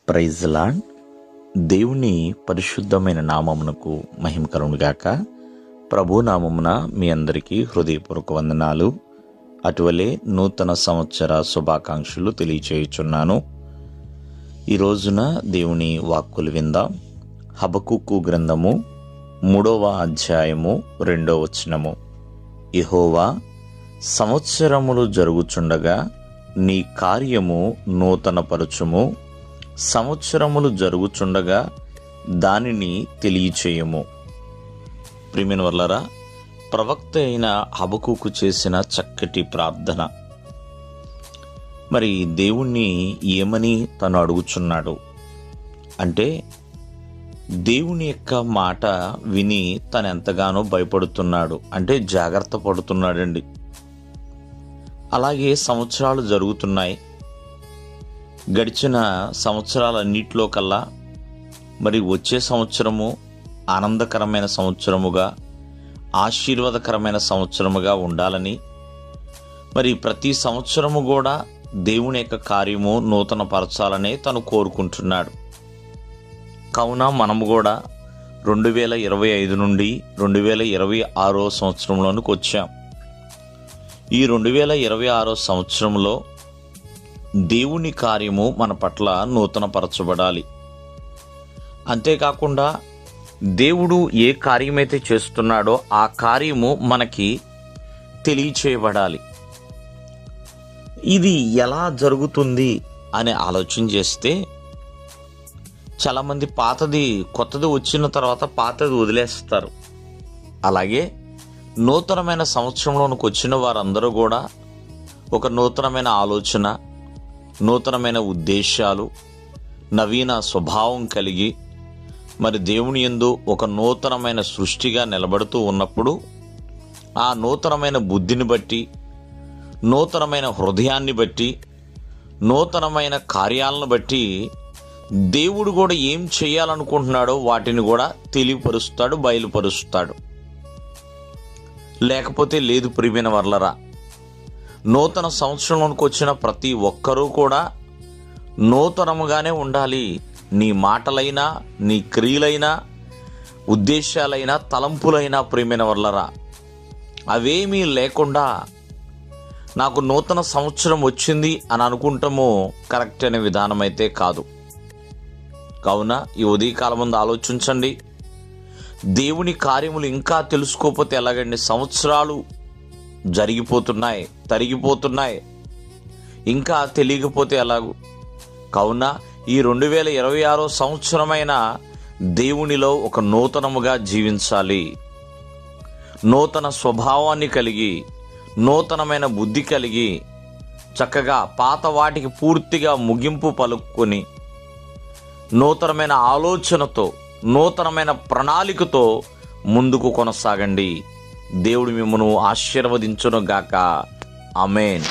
Praise lord. దేవుని పరిశుద్ధమైన నామమునకు మహిమ కలుగునుగాక. ప్రభు నామమున మీ అందరికీ హృదయపూర్వక వందనాలు. అటువలే నూతన సంవత్సర శుభాకాంక్షలు తెలియచేయుచున్నాను. ఈ రోజున దేవుని వాక్కులు విందాం. హబకుక్కు గ్రంథము 3వ అధ్యాయము 2వ వచనము. యెహోవా, సంవత్సరములు జరుగుచుండగా నీ కార్యము నూతనపరచుము, సంవత్సరములు జరుగుచుండగా దానిని తెలియచేయము. ప్రియమైన వర్లారా, ప్రవక్త అయిన హబకుక్కు చేసిన చక్కటి ప్రార్థన. మరి దేవుణ్ణి ఏమని తను అడుగుచున్నాడు అంటే, దేవుని యొక్క మాట విని తను ఎంతగానో భయపడుతున్నాడు, అంటే జాగ్రత్త పడుతున్నాడండి. అలాగే సంవత్సరాలు జరుగుతున్నాయి. గడిచిన సంవత్సరాలన్నిటిలో కల్లా మరి వచ్చే సంవత్సరము ఆనందకరమైన సంవత్సరముగా, ఆశీర్వాదకరమైన సంవత్సరముగా ఉండాలని, మరి ప్రతి సంవత్సరము కూడా దేవుని యొక్క కార్యము నూతన పరచాలని తను కోరుకుంటున్నాడు. కావున మనము కూడా 2025 నుండి 2026 సంవత్సరంలోనికి వచ్చాం. ఈ 2026 సంవత్సరంలో దేవుని కార్యము మన పట్ల నూతనపరచబడాలి. అంతేకాకుండా దేవుడు ఏ కార్యమైతే చేస్తున్నాడో ఆ కార్యము మనకి తెలియచేయబడాలి. ఇది ఎలా జరుగుతుంది అని ఆలోచన చేస్తే, చాలామంది కొత్తది వచ్చిన తర్వాత పాతది వదిలేస్తారు. అలాగే నూతనమైన సంవత్సరంలోనికి వచ్చిన వారందరూ కూడా ఒక నూతనమైన ఆలోచన, నూతనమైన ఉద్దేశాలు, నవీన స్వభావం కలిగి మరి దేవుని యందు ఒక నూతనమైన సృష్టిగా నిలబడుతూ ఉన్నప్పుడు, ఆ నూతనమైన బుద్ధిని బట్టి, నూతనమైన హృదయాన్ని బట్టి, నూతనమైన కార్యాలను బట్టి దేవుడు కూడా ఏం చేయాలనుకుంటున్నాడో వాటిని కూడా తెలియపరుస్తాడు, బయలుపరుస్తాడు. లేకపోతే లేదు. ప్రియమైన వర్లరా, నూతన సంవత్సరంలోనికి వచ్చిన ప్రతి ఒక్కరూ కూడా నూతనముగానే ఉండాలి. నీ మాటలైనా, నీ క్రియలైనా, ఉద్దేశాలైనా, తలంపులైనా ప్రియమైన వర్లరా, అవేమీ లేకుండా నాకు నూతన సంవత్సరం వచ్చింది అని అనుకుంటాము కరెక్ట్ అనే విధానం అయితే కాదు. కావున ఈ ఉదయకాలం ముందు ఆలోచించండి. దేవుని కార్యములు ఇంకా తెలుసుకోకపోతే ఎలాగండి? సంవత్సరాలు జరిగిపోతున్నాయి, తరిగిపోతున్నాయి, ఇంకా తెలియకపోతే ఎలాగూ? కావున ఈ 2026 సంవత్సరమైన దేవునిలో ఒక నూతనముగా జీవించాలి. నూతన స్వభావాన్ని కలిగి, నూతనమైన బుద్ధి కలిగి, చక్కగా పాత వాటికి పూర్తిగా ముగింపు పలుకుని, నూతనమైన ఆలోచనతో, నూతనమైన ప్రణాళికతో ముందుకు కొనసాగండి. దేవుడు మిమ్మల్ని ఆశీర్వదించును గాక. ఆమేన్.